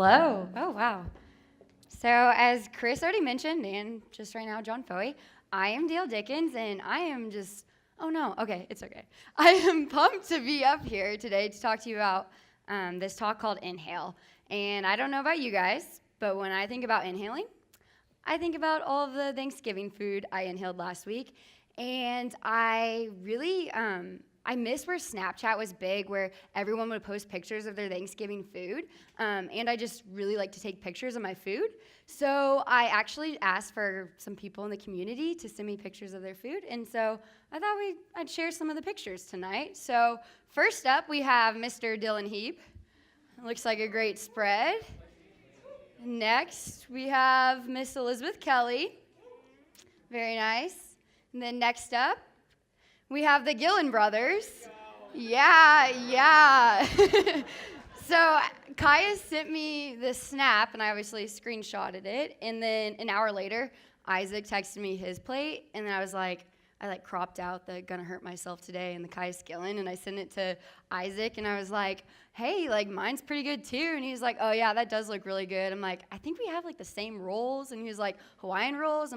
Hello. Oh, wow. So, as Chris already mentioned, and just right now, John Foey, I am Dayle Dickens, and I am just, oh no, okay, it's okay. I am pumped to be up here today to talk to you about this talk called Inhale. And I don't know about you guys, but when I think about inhaling, I think about all of the Thanksgiving food I inhaled last week, and I really, I miss where Snapchat was big, where everyone would post pictures of their Thanksgiving food, and I just really like to take pictures of my food. So I actually asked for some people in the community to send me pictures of their food, and so I thought I'd share some of the pictures tonight. So first up, we have Mr. Dylan Heap. Looks like a great spread. Next, we have Miss Elizabeth Kelly. Very nice. And then next up, we have the Gillen brothers. Yeah. So Kaya sent me this snap, and I obviously screenshotted it. And then an hour later, Isaac texted me his plate, and then I cropped out the "gonna hurt myself today" and the Kaya Gillen, and I sent it to Isaac, and I was like, hey, mine's pretty good too. And he was like, oh yeah, that does look really good. I'm like, I think we have the same rolls. And he was like, Hawaiian rolls?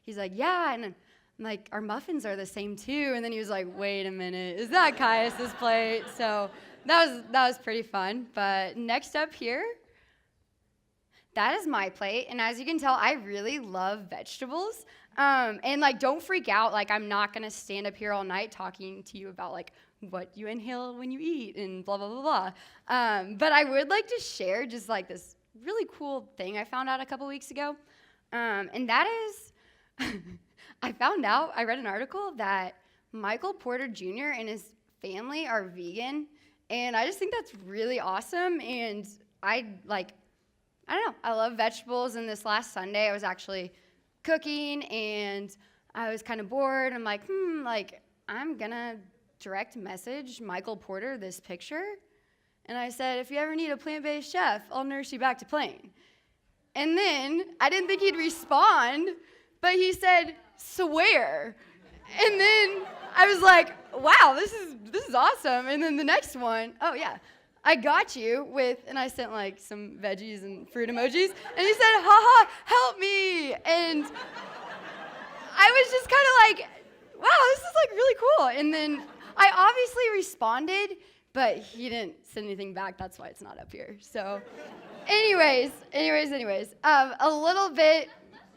He's like, yeah. And I'm like, our muffins are the same too. And then he was like, wait a minute, is that Caius's plate? So that was pretty fun. But next up here, that is my plate. And as you can tell, I really love vegetables. And don't freak out. I'm not gonna stand up here all night talking to you about what you inhale when you eat and blah, blah, blah, blah. But I would like to share just this really cool thing I found out a couple weeks ago. And that is, I read an article that Michael Porter Jr. and his family are vegan. And I just think that's really awesome. And I don't know, I love vegetables. And this last Sunday, I was actually cooking and I was kind of bored. I'm like, I'm gonna direct message Michael Porter this picture. And I said, if you ever need a plant-based chef, I'll nurse you back to plain. And then I didn't think he'd respond, but he said, swear. And then I was like, wow, this is awesome. And then the next one, oh yeah, I got you with, and I sent some veggies and fruit emojis, and he said, haha, help me. And I was just kind of wow, this is really cool. And then I obviously responded, but he didn't send anything back. That's why it's not up here. So anyways, a little bit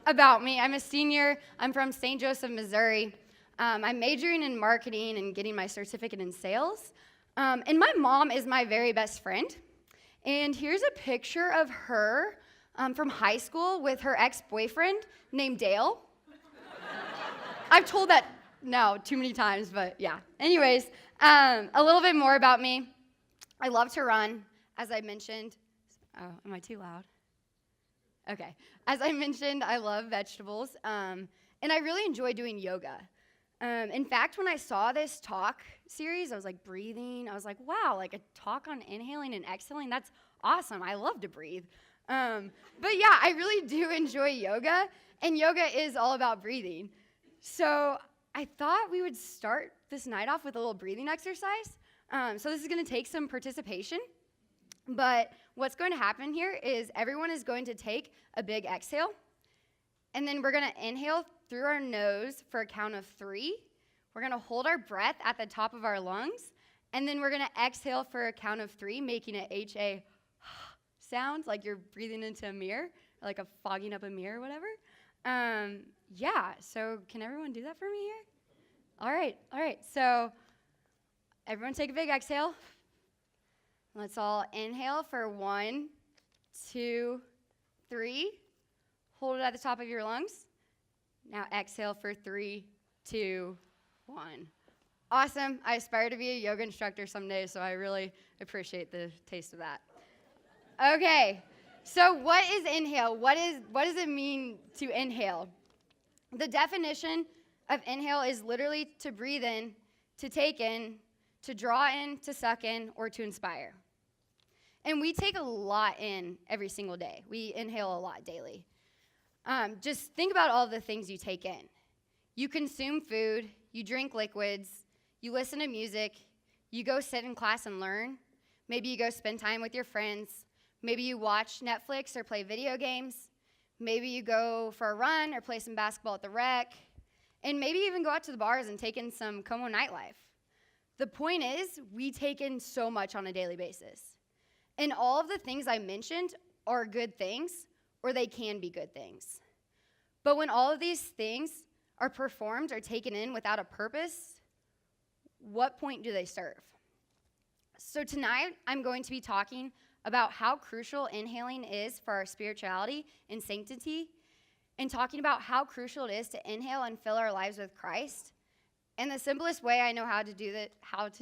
about me. I'm a senior. I'm from St. Joseph, Missouri. I'm majoring in marketing and getting my certificate in sales. And my mom is my very best friend. And here's a picture of her from high school with her ex-boyfriend named Dayle. I've told that now too many times, but yeah. Anyways, a little bit more about me. I love to run, as I mentioned. Oh, am I too loud? Okay. As I mentioned, I love vegetables, and I really enjoy doing yoga. In fact, when I saw this talk series, I was breathing. I was like, wow, a talk on inhaling and exhaling. That's awesome. I love to breathe. But yeah, I really do enjoy yoga, and yoga is all about breathing. So I thought we would start this night off with a little breathing exercise. So this is going to take some participation. But what's going to happen here is everyone is going to take a big exhale. And then we're going to inhale through our nose for a count of 3. We're going to hold our breath at the top of our lungs. And then we're going to exhale for a count of 3, making an H-A sound, like you're breathing into a mirror, or a fogging up a mirror or whatever. Yeah, so can everyone do that for me here? All right. So everyone take a big exhale. Let's all inhale for 1, 2, 3. Hold it at the top of your lungs. Now exhale for 3, 2, 1. Awesome. I aspire to be a yoga instructor someday, so I really appreciate the taste of that. Okay, so what is inhale? What does it mean to inhale? The definition of inhale is literally to breathe in, to take in, to draw in, to suck in, or to inspire. And we take a lot in every single day. We inhale a lot daily. Just think about all the things you take in. You consume food, you drink liquids, you listen to music, you go sit in class and learn. Maybe you go spend time with your friends. Maybe you watch Netflix or play video games. Maybe you go for a run or play some basketball at the rec. And maybe even go out to the bars and take in some Como nightlife. The point is, we take in so much on a daily basis. And all of the things I mentioned are good things, or they can be good things. But when all of these things are performed or taken in without a purpose, what point do they serve? So tonight, I'm going to be talking about how crucial inhaling is for our spirituality and sanctity, and talking about how crucial it is to inhale and fill our lives with Christ. And the simplest way I know how to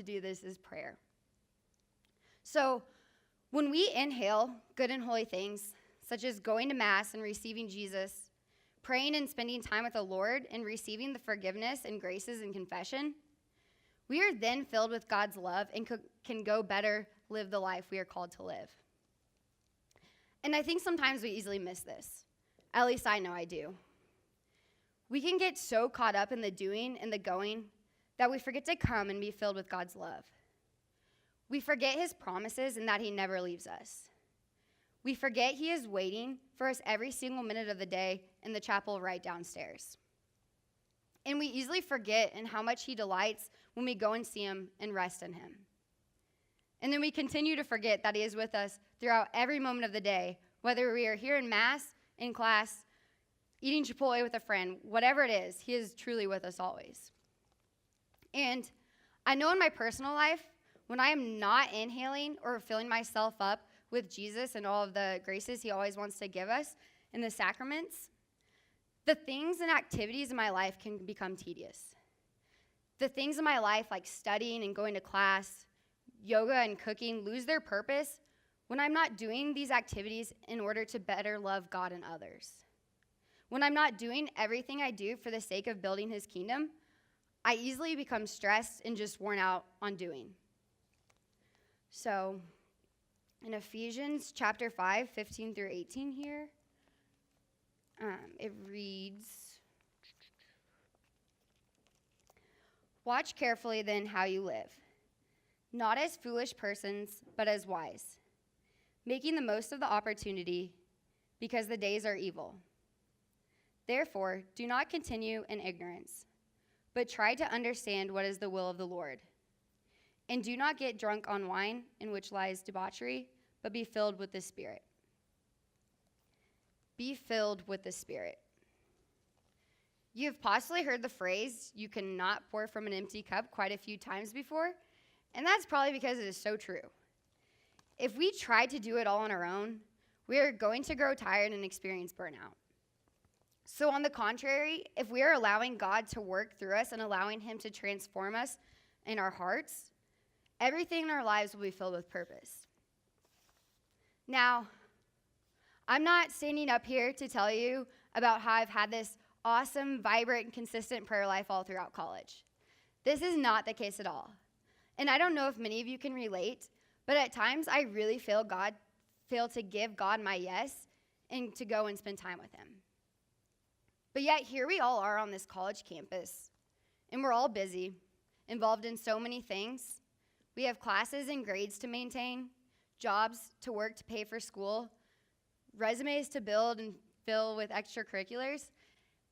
do this is prayer. So when we inhale good and holy things, such as going to Mass and receiving Jesus, praying and spending time with the Lord, and receiving the forgiveness and graces in confession, we are then filled with God's love and can go better live the life we are called to live. And I think sometimes we easily miss this. At least I know I do. We can get so caught up in the doing and the going that we forget to come and be filled with God's love. We forget his promises and that he never leaves us. We forget he is waiting for us every single minute of the day in the chapel right downstairs. And we easily forget in how much he delights when we go and see him and rest in him. And then we continue to forget that he is with us throughout every moment of the day, whether we are here in Mass, in class, eating Chipotle with a friend, whatever it is, he is truly with us always. And I know in my personal life, when I am not inhaling or filling myself up with Jesus and all of the graces he always wants to give us in the sacraments, the things and activities in my life can become tedious. The things in my life, like studying and going to class, yoga and cooking, lose their purpose when I'm not doing these activities in order to better love God and others. When I'm not doing everything I do for the sake of building his kingdom, I easily become stressed and just worn out on doing. So, in Ephesians chapter 5, 15 through 18 here, it reads, "Watch carefully then how you live, not as foolish persons, but as wise, making the most of the opportunity, because the days are evil. Therefore, do not continue in ignorance, but try to understand what is the will of the Lord. And do not get drunk on wine, in which lies debauchery, but be filled with the Spirit." Be filled with the Spirit. You have possibly heard the phrase, "you cannot pour from an empty cup," quite a few times before, and that's probably because it is so true. If we try to do it all on our own, we are going to grow tired and experience burnout. So on the contrary, if we are allowing God to work through us and allowing him to transform us in our hearts, everything in our lives will be filled with purpose. Now, I'm not standing up here to tell you about how I've had this awesome, vibrant, and consistent prayer life all throughout college. This is not the case at all. And I don't know if many of you can relate, but at times I really feel to give God my yes and to go and spend time with him. But yet here we all are on this college campus, and we're all busy, involved in so many things. We have classes and grades to maintain, jobs to work to pay for school, resumes to build and fill with extracurriculars.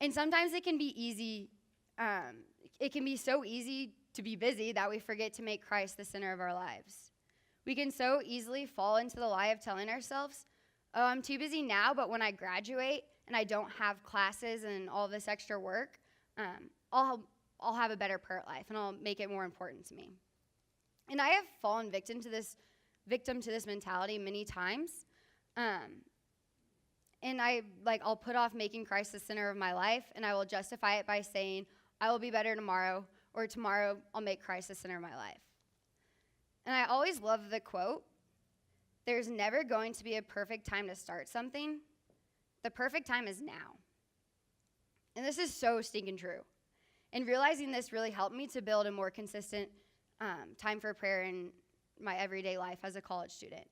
And sometimes it can be so easy to be busy that we forget to make Christ the center of our lives. We can so easily fall into the lie of telling ourselves, "Oh, I'm too busy now, but when I graduate and I don't have classes and all this extra work, I'll have a better prayer life and I'll make it more important to me." And I have fallen victim to this mentality many times. And I'll put off making Christ the center of my life, and I will justify it by saying, "I will be better tomorrow," or "Tomorrow I'll make Christ the center of my life." And I always love the quote, "There's never going to be a perfect time to start something. The perfect time is now." And this is so stinking true. And realizing this really helped me to build a more consistent time for prayer in my everyday life as a college student.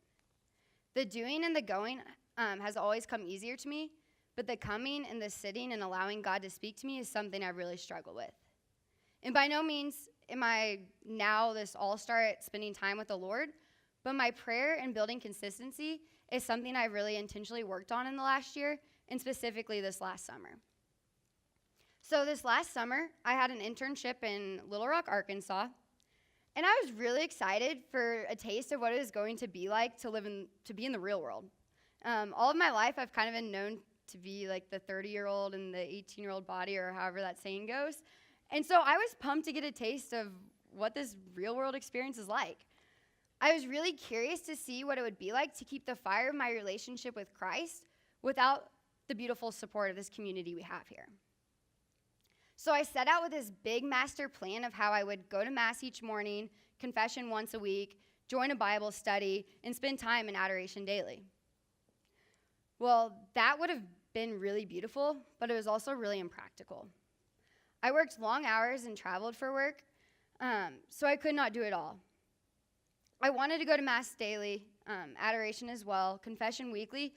The doing and the going has always come easier to me, but the coming and the sitting and allowing God to speak to me is something I really struggle with. And by no means am I now this all-star at spending time with the Lord, but my prayer and building consistency is something I really intentionally worked on in the last year, and specifically this last summer. So this last summer, I had an internship in Little Rock, Arkansas, and I was really excited for a taste of what it was going to be like to be in the real world. All of my life, I've kind of been known to be like the 30-year-old in the 18-year-old body, or however that saying goes. And so I was pumped to get a taste of what this real world experience is like. I was really curious to see what it would be like to keep the fire of my relationship with Christ without the beautiful support of this community we have here. So I set out with this big master plan of how I would go to Mass each morning, confession once a week, join a Bible study, and spend time in adoration daily. Well, that would have been really beautiful, but it was also really impractical. I worked long hours and traveled for work, so I could not do it all. I wanted to go to Mass daily, adoration as well, confession weekly,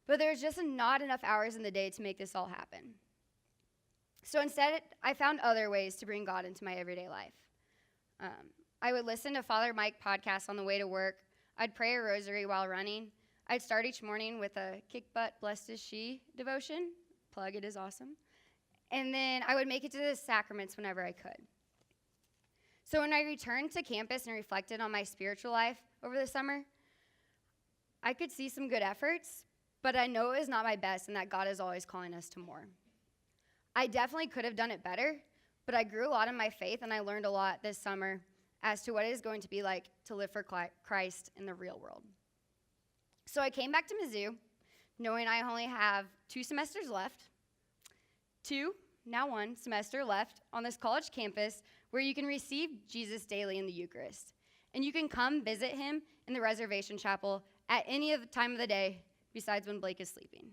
but there was just not enough hours in the day to make this all happen. So instead, I found other ways to bring God into my everyday life. I would listen to Father Mike podcasts on the way to work. I'd pray a rosary while running. I'd start each morning with a kick butt, blessed is she devotion. Plug, it is awesome. And then I would make it to the sacraments whenever I could. So when I returned to campus and reflected on my spiritual life over the summer, I could see some good efforts, but I know it was not my best and that God is always calling us to more. I definitely could have done it better, but I grew a lot in my faith and I learned a lot this summer as to what it is going to be like to live for Christ in the real world. So I came back to Mizzou knowing I only have 2 semesters left, 1 semester left on this college campus where you can receive Jesus daily in the Eucharist. And you can come visit him in the reservation chapel at any of the time of the day besides when Blake is sleeping.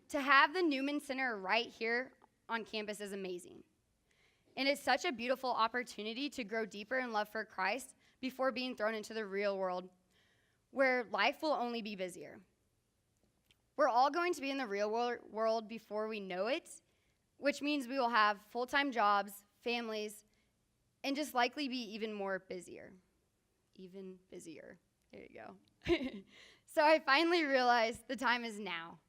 To have the Newman Center right here on campus is amazing. And it's such a beautiful opportunity to grow deeper in love for Christ before being thrown into the real world where life will only be busier. We're all going to be in the real world before we know it, which means we will have full-time jobs, families, and just likely be even more busier. Even busier. There you go. So I finally realized the time is now.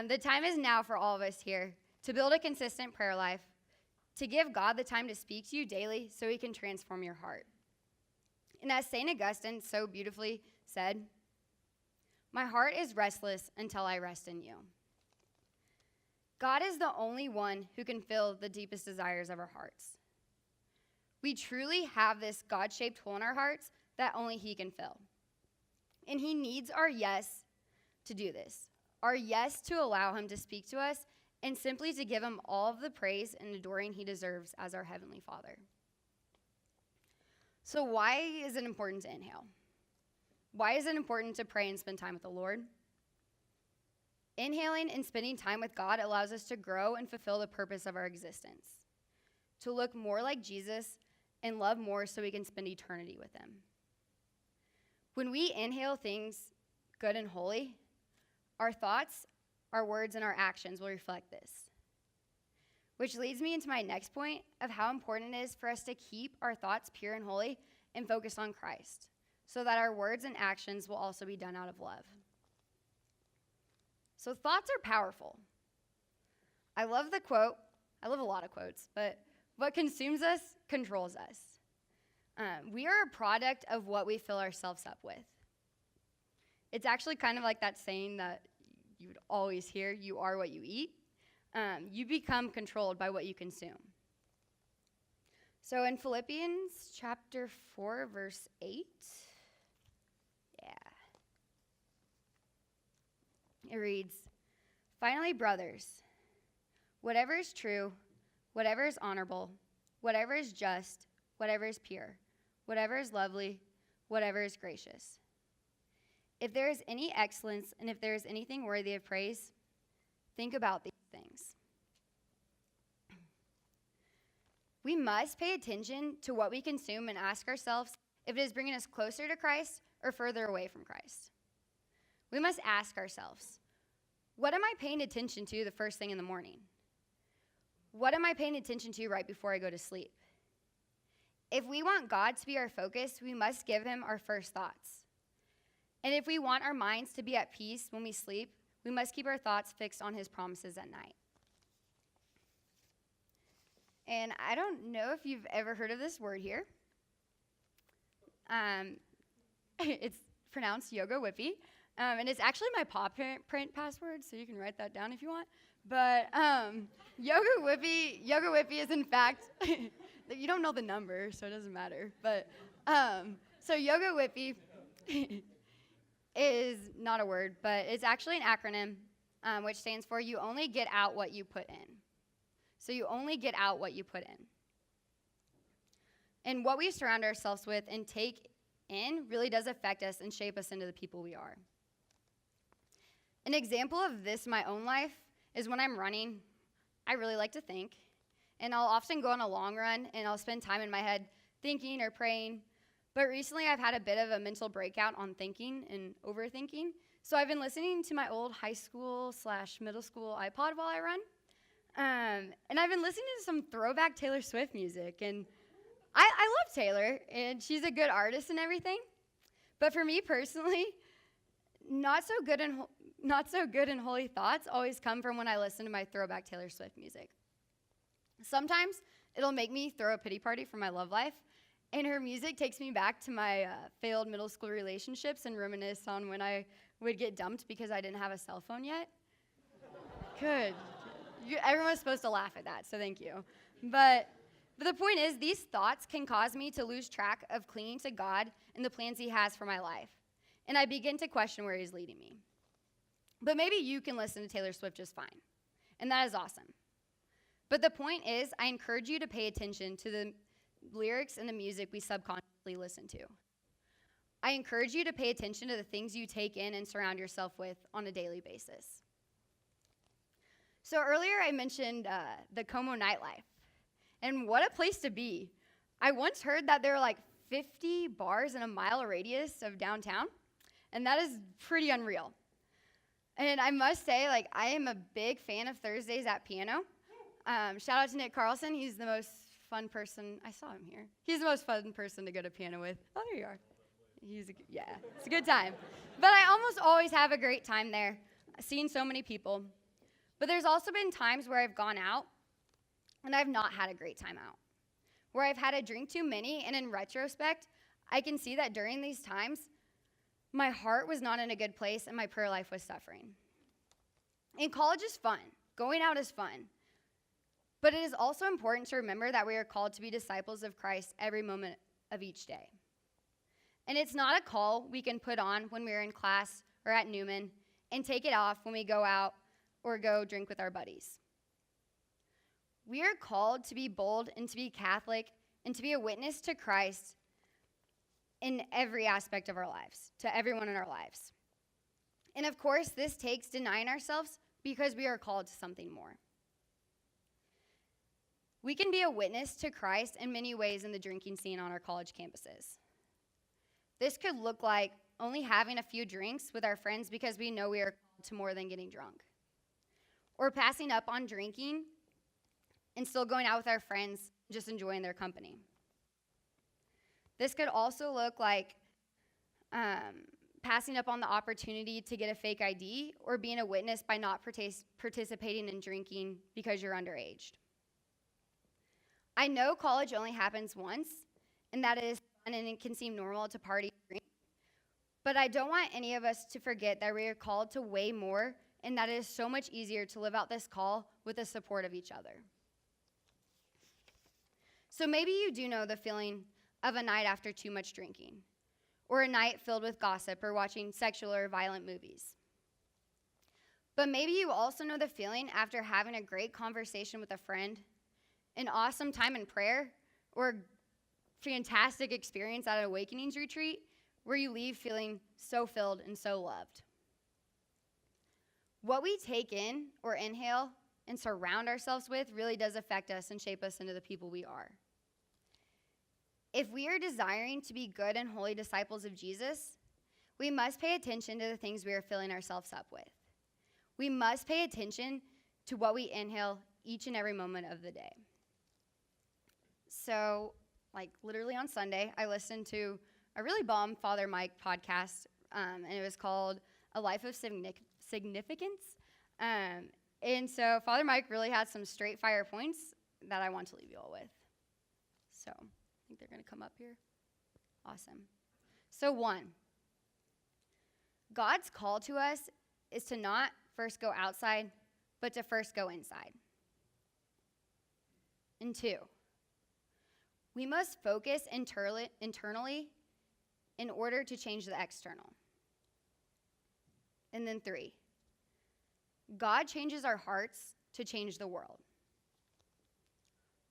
The time is now for all of us here to build a consistent prayer life, to give God the time to speak to you daily so he can transform your heart. And as St. Augustine so beautifully said, "My heart is restless until I rest in you." God is the only one who can fill the deepest desires of our hearts. We truly have this God-shaped hole in our hearts that only he can fill. And he needs our yes to do this, our yes to allow him to speak to us and simply to give him all of the praise and adoring he deserves as our Heavenly Father. So why is it important to inhale? Why is it important to pray and spend time with the Lord? Inhaling and spending time with God allows us to grow and fulfill the purpose of our existence, to look more like Jesus and love more so we can spend eternity with him. When we inhale things good and holy, our thoughts, our words, and our actions will reflect this. Which leads me into my next point of how important it is for us to keep our thoughts pure and holy and focused on Christ, so that our words and actions will also be done out of love. So thoughts are powerful. I love the quote. I love a lot of quotes, but what consumes us controls us. We are a product of what we fill ourselves up with. It's actually kind of like that saying that you would always hear, you are what you eat. You become controlled by what you consume. So in Philippians chapter 4, verse 8, it reads, "Finally, brothers, whatever is true, whatever is honorable, whatever is just, whatever is pure, whatever is lovely, whatever is gracious. If there is any excellence and if there is anything worthy of praise, think about these things." We must pay attention to what we consume and ask ourselves if it is bringing us closer to Christ or further away from Christ. We must ask ourselves, what am I paying attention to the first thing in the morning? What am I paying attention to right before I go to sleep? If we want God to be our focus, we must give him our first thoughts. And if we want our minds to be at peace when we sleep, we must keep our thoughts fixed on his promises at night. And I don't know if you've ever heard of this word here. It's pronounced yoga whippy. And it's actually my paw print password, so you can write that down if you want. But yoga whippy is in fact, you don't know the number, so it doesn't matter. But so yoga whippy is not a word, but it's actually an acronym, which stands for you only get out what you put in. So you only get out what you put in. And what we surround ourselves with and take in really does affect us and shape us into the people we are. An example of this in my own life is when I'm running, I really like to think. And I'll often go on a long run and I'll spend time in my head thinking or praying. But recently I've had a bit of a mental breakout on thinking and overthinking. So I've been listening to my old high school / middle school iPod while I run. And I've been listening to some throwback Taylor Swift music. And I love Taylor, and she's a good artist and everything. But for me personally, not so good and holy thoughts always come from when I listen to my throwback Taylor Swift music. Sometimes it'll make me throw a pity party for my love life, and her music takes me back to my failed middle school relationships and reminisce on when I would get dumped because I didn't have a cell phone yet. Good. Everyone's supposed to laugh at that, so thank you. But the point is, these thoughts can cause me to lose track of clinging to God and the plans he has for my life. And I begin to question where he's leading me. But maybe you can listen to Taylor Swift just fine. And that is awesome. But the point is, I encourage you to pay attention to the lyrics and the music we subconsciously listen to. I encourage you to pay attention to the things you take in and surround yourself with on a daily basis. So earlier I mentioned the Como nightlife. And what a place to be. I once heard that there are like 50 bars in a mile radius of downtown. And that is pretty unreal. And I must say, I am a big fan of Thursdays at Piano. Shout out to Nick Carlson. He's the most fun person. I saw him here. He's the most fun person to go to piano with. Oh, there you are. It's a good time. But I almost always have a great time there, seeing so many people. But there's also been times where I've gone out and I've not had a great time out, where I've had a drink too many, and in retrospect, I can see that during these times, my heart was not in a good place and my prayer life was suffering. And college is fun. Going out is fun. But it is also important to remember that we are called to be disciples of Christ every moment of each day. And it's not a call we can put on when we're in class or at Newman and take it off when we go out or go drink with our buddies. We are called to be bold and to be Catholic and to be a witness to Christ in every aspect of our lives, to everyone in our lives. And of course, this takes denying ourselves because we are called to something more. We can be a witness to Christ in many ways in the drinking scene on our college campuses. This could look like only having a few drinks with our friends because we know we are called to more than getting drunk. Or passing up on drinking and still going out with our friends, just enjoying their company. This could also look like passing up on the opportunity to get a fake ID or being a witness by not participating in drinking because you're underage. I know college only happens once, and that is fun and it can seem normal to party and drink, but I don't want any of us to forget that we are called to way more, and that it is so much easier to live out this call with the support of each other. So maybe you do know the feeling of a night after too much drinking, or a night filled with gossip or watching sexual or violent movies. But maybe you also know the feeling after having a great conversation with a friend, an awesome time in prayer, or a fantastic experience at an Awakenings retreat where you leave feeling so filled and so loved. What we take in or inhale and surround ourselves with really does affect us and shape us into the people we are. If we are desiring to be good and holy disciples of Jesus, we must pay attention to the things we are filling ourselves up with. We must pay attention to what we inhale each and every moment of the day. So, like literally on Sunday, I listened to a really bomb Father Mike podcast, and it was called A Life of Significance. And so Father Mike really had some straight fire points that I want to leave you all with. So I think they're going to come up here. Awesome. So 1, God's call to us is to not first go outside, but to first go inside. And 2, we must focus internally in order to change the external. And then 3, God changes our hearts to change the world.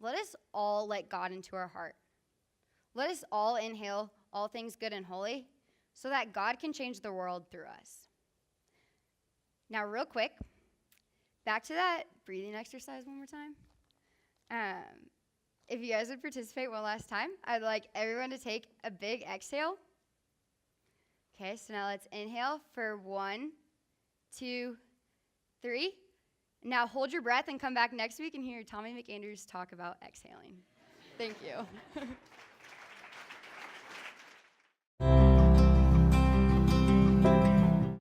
Let us all let God into our heart. Let us all inhale all things good and holy so that God can change the world through us. Now, real quick, back to that breathing exercise one more time. If you guys would participate one last time, I'd like everyone to take a big exhale. Okay, so now let's inhale for 1, 2, 3. Now hold your breath and come back next week and hear Tommy McAndrews talk about exhaling. Thank you.